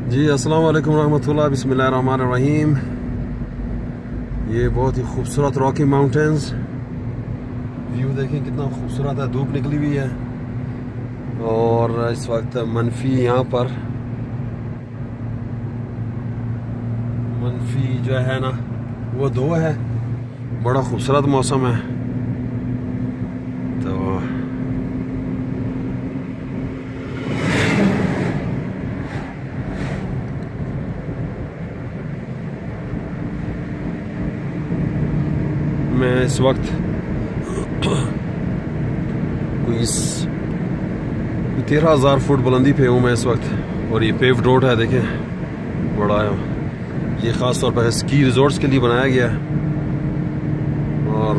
जी अस्सलाम वालेकुम रहमतुल्लाह बिस्मिल्लाहिर्रहमानिर्रहीम। ये बहुत ही खूबसूरत रॉकी माउंटेन्स, व्यू देखें कितना खूबसूरत है। धूप निकली हुई है और इस वक्त मनफी यहाँ पर मनफी जो है ना वो 2 है। बड़ा खूबसूरत मौसम है। तो मैं इस वक्त कोई 13,000 फुट बुलंदी पे हूँ मैं इस वक्त, और ये पेव्ड रोड है। देखें बड़ा है। ये ख़ास तौर पर स्की रिजॉर्ट्स के लिए बनाया गया है। और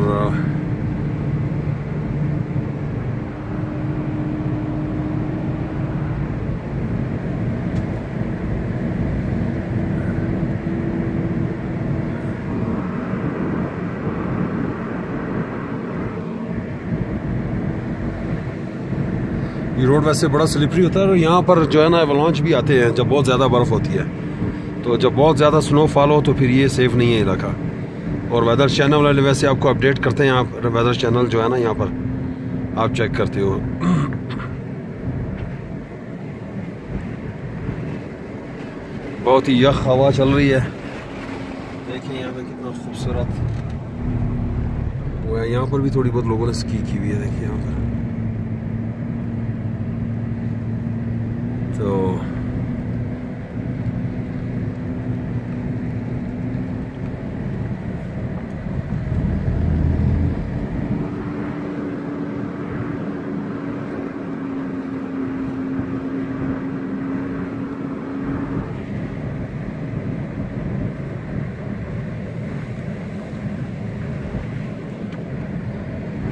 ये रोड वैसे बड़ा स्लिपरी होता है और यहाँ पर जो है ना एवलांच भी आते हैं जब बहुत ज़्यादा बर्फ़ होती है। तो जब बहुत ज़्यादा स्नोफॉल हो तो फिर ये सेफ़ नहीं है इलाका। और वेदर चैनल वाले वैसे आपको अपडेट करते हैं। आप वेदर चैनल जो है ना यहाँ पर आप चेक करते हो। बहुत ही यख हवा चल रही है। देखिए यहाँ पे कितना खूबसूरत वो है। यहाँ पर भी थोड़ी बहुत लोगों ने स्की की हुई है। देखिए यहाँ पर तो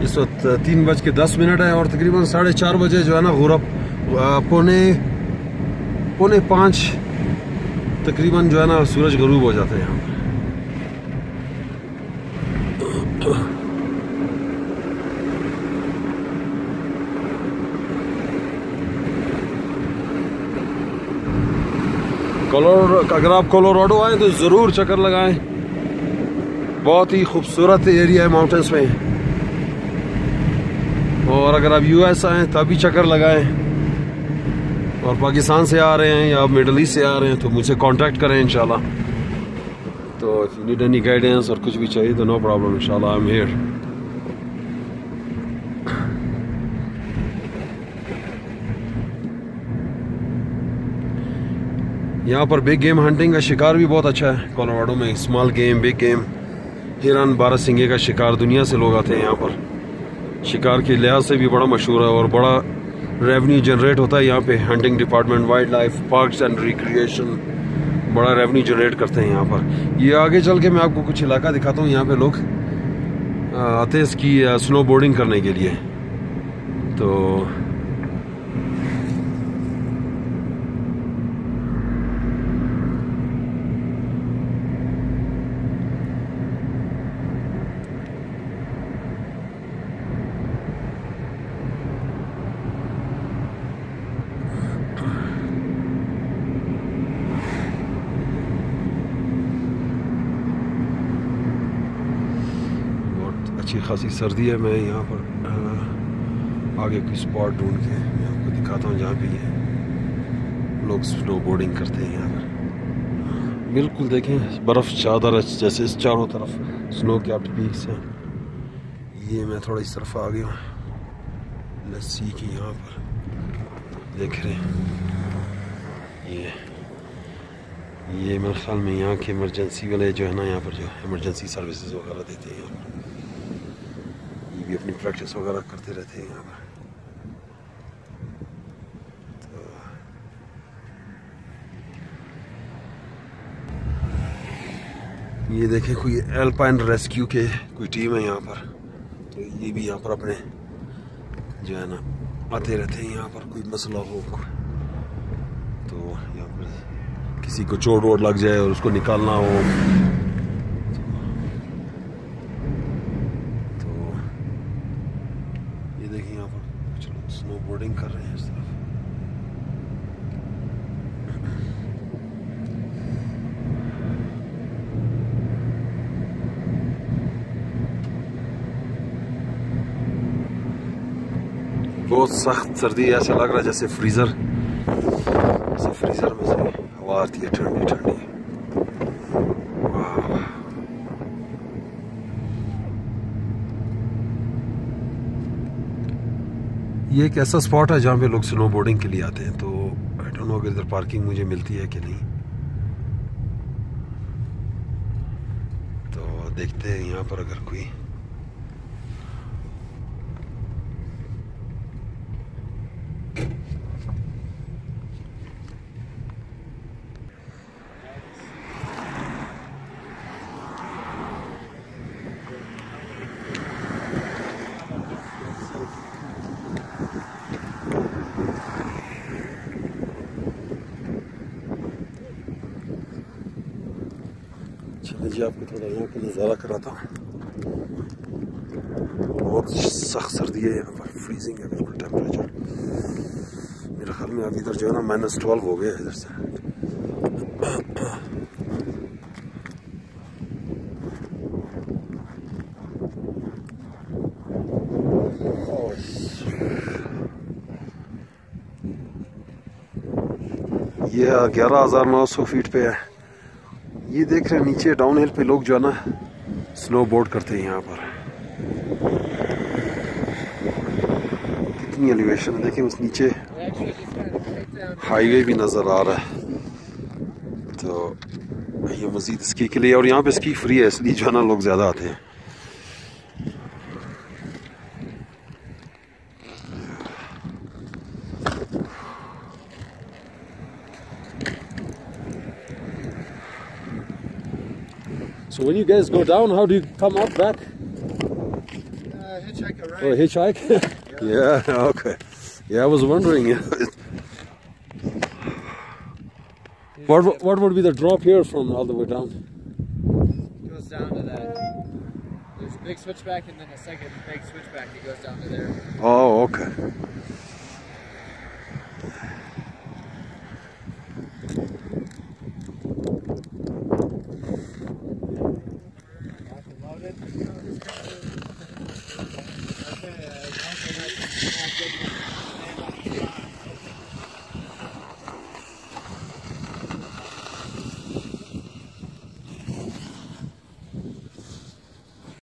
इस वक्त 3:10 है और तकरीबन 4:30 बजे जो है ना गुरब पौने 5 तकरीबन जो है ना सूरज गरूब हो जाता है यहाँ पर। अगर आप कोलोराडो आए तो ज़रूर चक्कर लगाएं। बहुत ही खूबसूरत एरिया है माउंटेन्स में। और अगर आप यूएस आए तब भी चक्कर लगाएं। और पाकिस्तान से आ रहे हैं या मिडल ईस्ट से आ रहे हैं तो मुझसे कांटेक्ट करें इंशाल्लाह। तो if you need any guidance और कुछ भी चाहिए तो नो प्रॉब्लम, इंशाल्लाह आई एम हियर। यहाँ पर बिग गेम हंटिंग का शिकार भी बहुत अच्छा है कोलोराडो में। स्मॉल गेम, बिग गेम, हिरन, बारहसिंगे का शिकार दुनिया से लोग आते हैं यहाँ पर। शिकार के लिहाज से भी बड़ा मशहूर है और बड़ा रेवेन्यू जनरेट होता है यहाँ पे। Hunting department, wild life, parks and recreation बड़ा रेवेन्यू जनरेट करते हैं यहाँ पर। ये आगे चल के मैं आपको कुछ इलाका दिखाता हूँ। यहाँ पे लोग आते हैं इसकी स्नो बोर्डिंग करने के लिए। तो अच्छी खासी सर्दी है। मैं यहाँ पर आगे कोई स्पॉट ढूंढ के मैं आपको दिखाता हूँ जहाँ पे ये लोग स्नो बोर्डिंग करते हैं यहाँ पर। बिल्कुल देखें बर्फ़ चादर जैसे चारों तरफ स्नो कैप्ड पीक्स हैं। ये मैं थोड़ा इस तरफ आ गया हूँ लस्सी की। यहाँ पर देख रहे हैं ये मेरे ख्याल में यहाँ के इमरजेंसी वाले जो है ना यहाँ पर जो इमरजेंसी सर्विसेज वगैरह देते हैं यहाँ पर। भी अपनी प्रैक्टिस वगैरह करते रहते हैं यहाँ पर। तो ये देखें कोई एल्पाइन रेस्क्यू के कोई टीम है यहाँ पर। तो ये भी यहाँ पर अपने जो है ना आते रहते हैं यहाँ पर। कोई मसला हो तो यहाँ पर किसी को चोट वोट लग जाए और उसको निकालना हो स्नो बोर्डिंग कर रहे हैं इस तरफ। बहुत सख्त सर्दी है, ऐसा लग रहा है जैसे फ्रीज़र में से हवा आती है ठंडी ठंडी। ये एक ऐसा स्पॉट है जहाँ पे लोग स्नो बोर्डिंग के लिए आते हैं, तो आई डोंट नो अगर इधर पार्किंग मुझे मिलती है कि नहीं, तो देखते हैं यहाँ पर अगर कोई जी आपको थोड़ा यहाँ का नज़ारा कराता हूँ। बहुत सख्त सर्दी है यहाँ पर, फ्रीजिंग है बिल्कुल टेम्परेचर। मेरे ख्याल में अभी इधर जो है ना -12 हो गया इधर से। ये 11,900 फीट पे है। ये देख रहे हैं नीचे डाउन हिल पे लोग जो है ना स्नो बोर्ड करते हैं यहाँ पर। कितनी एलिवेशन है देखिए, उस नीचे हाईवे भी नज़र आ रहा है। तो ये मज़ीद स्की के लिए, और यहाँ पे स्की फ्री है, इसलिए जो है ना लोग ज़्यादा आते हैं। So when you guys go down, how do you come up back? Hitchhike a ride. Oh, hitchhike? Yeah, okay. Yeah, I was wondering. What would be the drop here from all the way down? It goes down to that. There's a big switchback and then a second big switchback that goes down to there. Oh, okay.